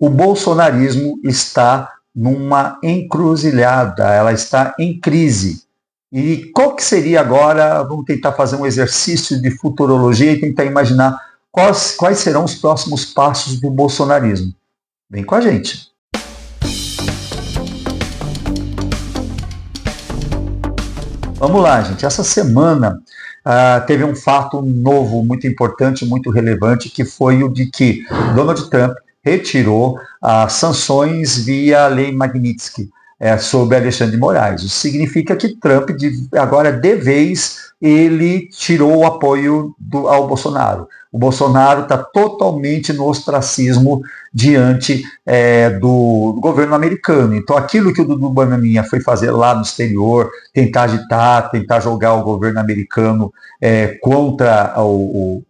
o bolsonarismo está numa encruzilhada, ela está em crise. E qual que seria agora, vamos tentar fazer um exercício de futurologia e tentar imaginar quais serão os próximos passos do bolsonarismo. Vem com a gente. Vamos lá, gente. Essa semana teve um fato novo, muito importante, muito relevante, que foi o de que Donald Trump retirou as sanções via Lei Magnitsky sobre Alexandre de Moraes. Isso significa que Trump, agora de vez, ele tirou o apoio ao Bolsonaro. O Bolsonaro está totalmente no ostracismo diante do governo americano. Então, aquilo que o Dudu Bananinha foi fazer lá no exterior, tentar agitar, tentar jogar o governo americano contra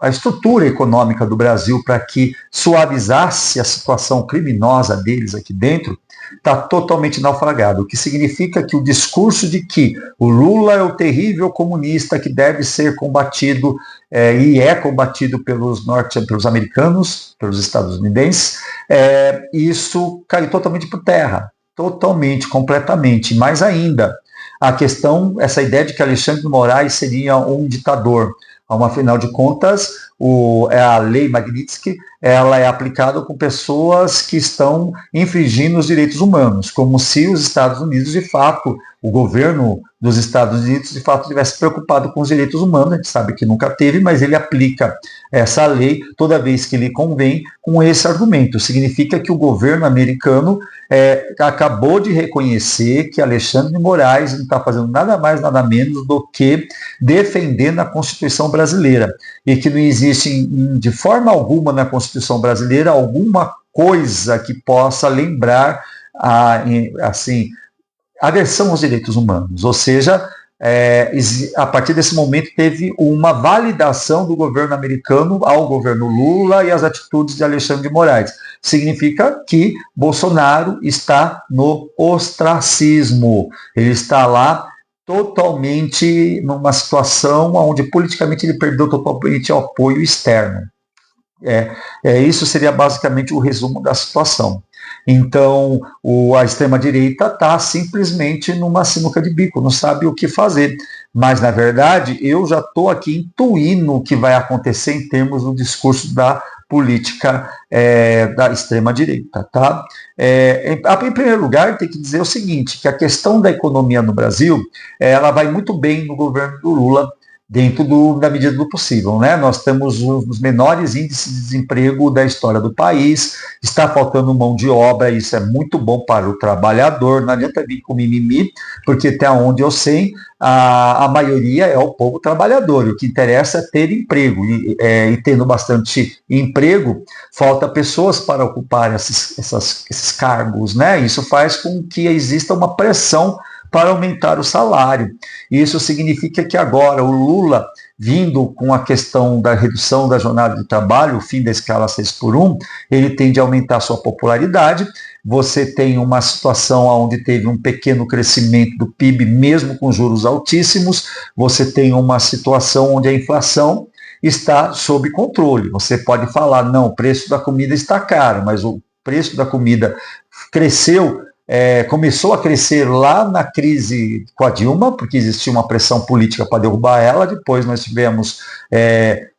a estrutura econômica do Brasil para que suavizasse a situação criminosa deles aqui dentro, está totalmente naufragado, o que significa que o discurso de que o Lula é o terrível comunista que deve ser combatido e é combatido pelos americanos, pelos estadunidenses, isso caiu totalmente por terra, totalmente, completamente. Mais ainda, a questão, essa ideia de que Alexandre de Moraes seria um ditador, afinal de contas, a Lei Magnitsky, ela é aplicada com pessoas que estão infringindo os direitos humanos, como se os Estados Unidos, de fato, o governo dos Estados Unidos, de fato, estivesse preocupado com os direitos humanos. A gente sabe que nunca teve, mas ele aplica essa lei toda vez que lhe convém com esse argumento. Significa que o governo americano acabou de reconhecer que Alexandre de Moraes não está fazendo nada mais, nada menos do que defendendo a Constituição brasileira, e que não existe de forma alguma na Constituição brasileira alguma coisa que possa lembrar aversão aos direitos humanos. Ou seja, a partir desse momento teve uma validação do governo americano ao governo Lula e às atitudes de Alexandre de Moraes. Significa que Bolsonaro está no ostracismo. Ele está lá totalmente numa situação onde politicamente ele perdeu totalmente o apoio externo. Isso seria basicamente o resumo da situação. Então, a extrema-direita está simplesmente numa sinuca de bico, não sabe o que fazer. Mas, na verdade, eu já estou aqui intuindo o que vai acontecer em termos do discurso da política da extrema-direita. Tá? Em primeiro lugar, tem que dizer o seguinte, que a questão da economia no Brasil, ela vai muito bem no governo do Lula, dentro da medida do possível, né? Nós temos os menores índices de desemprego da história do país, está faltando mão de obra, isso é muito bom para o trabalhador, não adianta vir com mimimi, porque até onde eu sei, a maioria é o povo trabalhador, o que interessa é ter emprego, e tendo bastante emprego, falta pessoas para ocupar esses cargos, né? Isso faz com que exista uma pressão para aumentar o salário. Isso significa que agora o Lula, vindo com a questão da redução da jornada de trabalho, o fim da escala 6x1, ele tende a aumentar sua popularidade. Você tem uma situação onde teve um pequeno crescimento do PIB, mesmo com juros altíssimos. Você tem uma situação onde a inflação está sob controle. Você pode falar, não, o preço da comida está caro, mas o preço da comida cresceu, começou a crescer lá na crise com a Dilma, porque existia uma pressão política para derrubar ela. Depois nós tivemos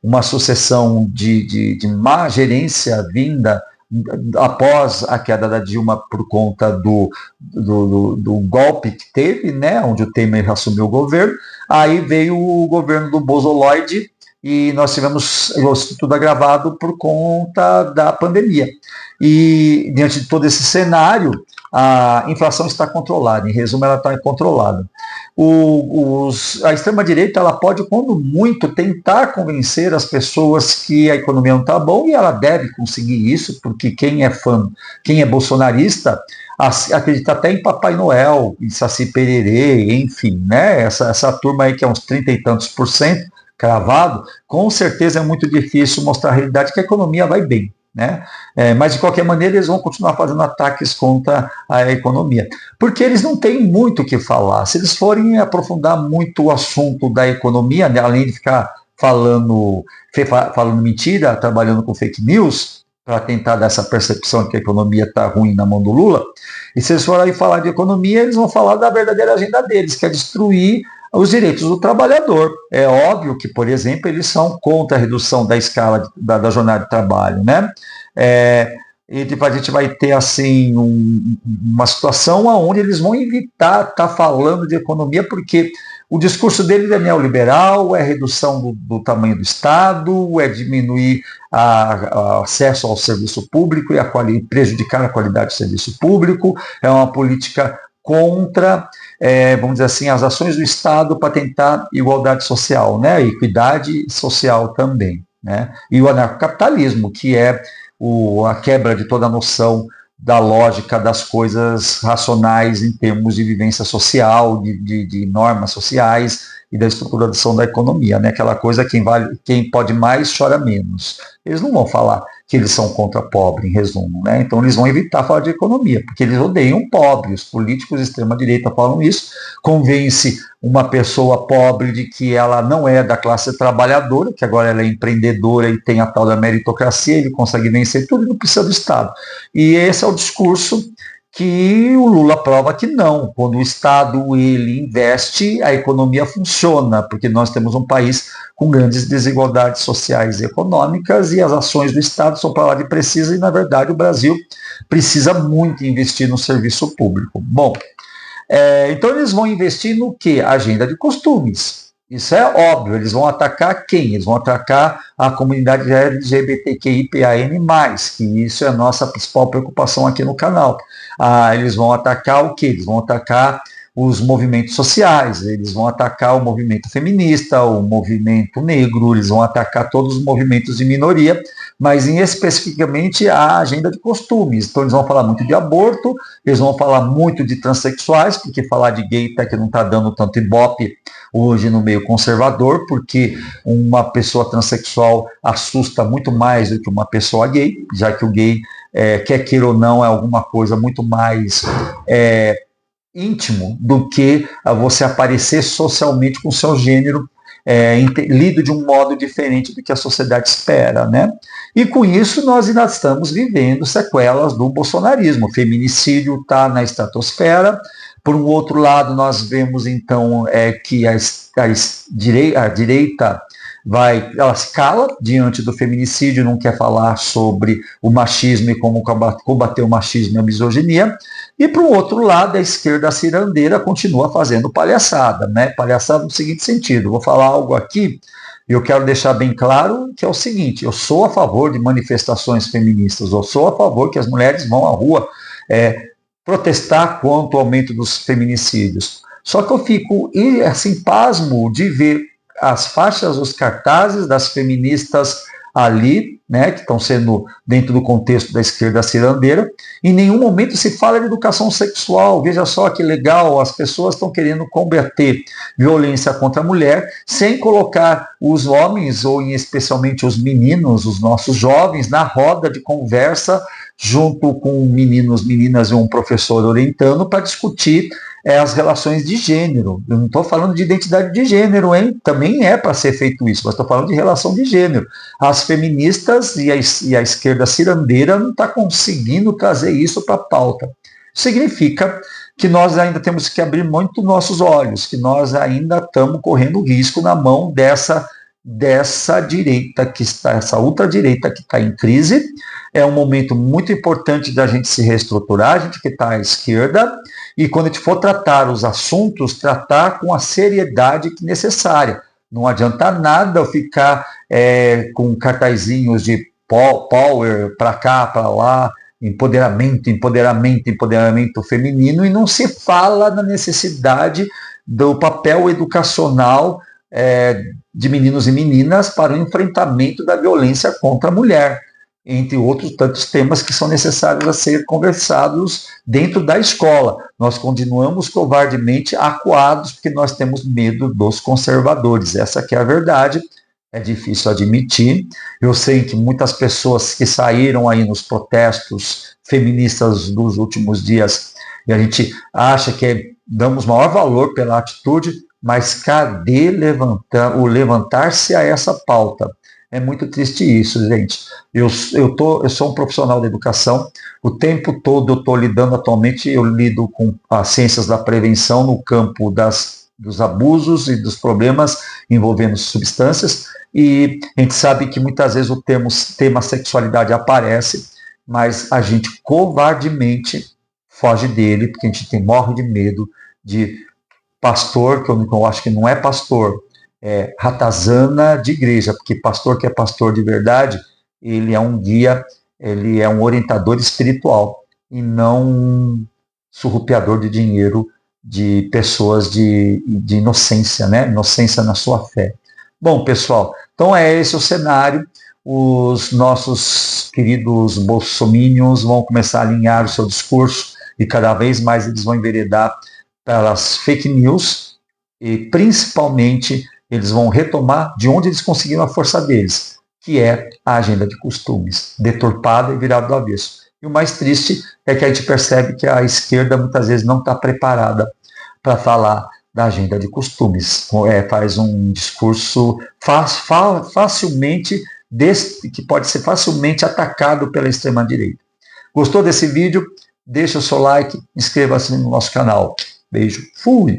uma sucessão de má gerência vinda após a queda da Dilma por conta do golpe que teve, né, onde o Temer assumiu o governo. Aí veio o governo do Bozoloide e nós tivemos tudo agravado por conta da pandemia. E diante de todo esse cenário, a inflação está controlada, em resumo, ela está controlada. A extrema-direita, ela pode, quando muito, tentar convencer as pessoas que a economia não está bom, e ela deve conseguir isso, porque quem é bolsonarista, acredita até em Papai Noel, em Saci Pererê, enfim, né? Essa turma aí que é uns 30 e tantos % cravado, com certeza é muito difícil mostrar a realidade que a economia vai bem. Né? Mas, de qualquer maneira, eles vão continuar fazendo ataques contra a economia, porque eles não têm muito o que falar. Se eles forem aprofundar muito o assunto da economia, né, além de ficar falando mentira, trabalhando com fake news, para tentar dar essa percepção de que a economia está ruim na mão do Lula. E se eles forem falar de economia, eles vão falar da verdadeira agenda deles, que é destruir os direitos do trabalhador. É óbvio que, por exemplo, eles são contra a redução da escala da jornada de trabalho, né? E tipo, a gente vai ter assim uma situação onde eles vão evitar estar falando de economia, porque o discurso deles é neoliberal, é redução do tamanho do Estado, é diminuir o acesso ao serviço público e prejudicar a qualidade do serviço público, é uma política contra, vamos dizer assim, as ações do Estado para tentar igualdade social, né? Equidade social também, né? E o anarcocapitalismo, que é a quebra de toda a noção da lógica das coisas racionais em termos de vivência social, de normas sociais e da estruturação da economia, né? Aquela coisa, quem pode mais chora menos. Eles não vão falar que eles são contra pobre, em resumo, né? Então eles vão evitar falar de economia, porque eles odeiam pobre. Os políticos de extrema-direita falam isso, convence uma pessoa pobre de que ela não é da classe trabalhadora, que agora ela é empreendedora e tem a tal da meritocracia, ele consegue vencer tudo e não precisa do Estado. E esse é o discurso que o Lula prova que não. Quando o Estado ele investe, a economia funciona, porque nós temos um país com grandes desigualdades sociais e econômicas, e as ações do Estado são para lá de precisas, e na verdade o Brasil precisa muito investir no serviço público. Bom, então eles vão investir no quê? Agenda de costumes. Isso é óbvio, eles vão atacar quem? Eles vão atacar a comunidade LGBTQIAN+, que isso é a nossa principal preocupação aqui no canal. Eles vão atacar o quê? Eles vão atacar os movimentos sociais, eles vão atacar o movimento feminista, o movimento negro, eles vão atacar todos os movimentos de minoria, mas especificamente a agenda de costumes. Então eles vão falar muito de aborto, eles vão falar muito de transexuais, porque falar de gay até que não está dando tanto ibope hoje no meio conservador, porque uma pessoa transexual assusta muito mais do que uma pessoa gay, já que o gay, quer queira ou não, é alguma coisa muito mais íntimo do que você aparecer socialmente com o seu gênero lido de um modo diferente do que a sociedade espera, né? E com isso nós ainda estamos vivendo sequelas do bolsonarismo. O feminicídio está na estratosfera. Por um outro lado, nós vemos então que a direita ela se cala diante do feminicídio, não quer falar sobre o machismo e como combater o machismo e a misoginia. E, por um outro lado, a esquerda cirandeira continua fazendo palhaçada, né? Palhaçada no seguinte sentido: vou falar algo aqui e eu quero deixar bem claro que é o seguinte: eu sou a favor de manifestações feministas, eu sou a favor que as mulheres vão à rua protestar contra o aumento dos feminicídios. Só que eu fico assim pasmo de ver as faixas, os cartazes das feministas ali, né, que estão sendo dentro do contexto da esquerda cirandeira. Em nenhum momento se fala de educação sexual. Veja só que legal, as pessoas estão querendo combater violência contra a mulher sem colocar os homens, ou especialmente os meninos, os nossos jovens, na roda de conversa junto com meninos, meninas e um professor orientando para discutir as relações de gênero. Eu não estou falando de identidade de gênero, hein? Também é para ser feito isso, mas estou falando de relação de gênero. As feministas e a esquerda cirandeira não está conseguindo trazer isso para a pauta. Significa que nós ainda temos que abrir muito nossos olhos, que nós ainda estamos correndo risco na mão dessa direita que está, essa ultradireita que está em crise. É um momento muito importante da gente se reestruturar, a gente que está à esquerda, e quando a gente for tratar os assuntos, tratar com a seriedade necessária. Não adianta nada eu ficar com cartazinhos de power para cá, para lá, empoderamento, empoderamento, empoderamento feminino, e não se fala na necessidade do papel educacional de meninos e meninas para o enfrentamento da violência contra a mulher, entre outros tantos temas que são necessários a ser conversados dentro da escola. Nós continuamos covardemente acuados porque nós temos medo dos conservadores. Essa que é a verdade. É difícil admitir. Eu sei que muitas pessoas que saíram aí nos protestos feministas dos últimos dias, e a gente acha que damos maior valor pela atitude, mas cadê o levantar-se a essa pauta? É muito triste isso, gente. Eu sou um profissional da educação, o tempo todo eu estou lidando atualmente, eu lido com as ciências da prevenção no campo dos abusos e dos problemas envolvendo substâncias, e a gente sabe que muitas vezes o tema sexualidade aparece, mas a gente covardemente foge dele, porque a gente morre de medo de pastor, que eu acho que não é pastor, é ratazana de igreja, porque pastor que é pastor de verdade, ele é um guia, ele é um orientador espiritual e não um surrupiador de dinheiro de pessoas de inocência, né? Inocência na sua fé. Bom, pessoal, então é esse o cenário. Os nossos queridos bolsominions vão começar a alinhar o seu discurso e cada vez mais eles vão enveredar pelas fake news e principalmente eles vão retomar de onde eles conseguiram a força deles, que é a agenda de costumes, deturpada e virada do avesso. E o mais triste é que a gente percebe que a esquerda muitas vezes não está preparada para falar da agenda de costumes. Faz um discurso facilmente, que pode ser facilmente atacado pela extrema-direita. Gostou desse vídeo? Deixa o seu like, inscreva-se no nosso canal. Beijo, fui!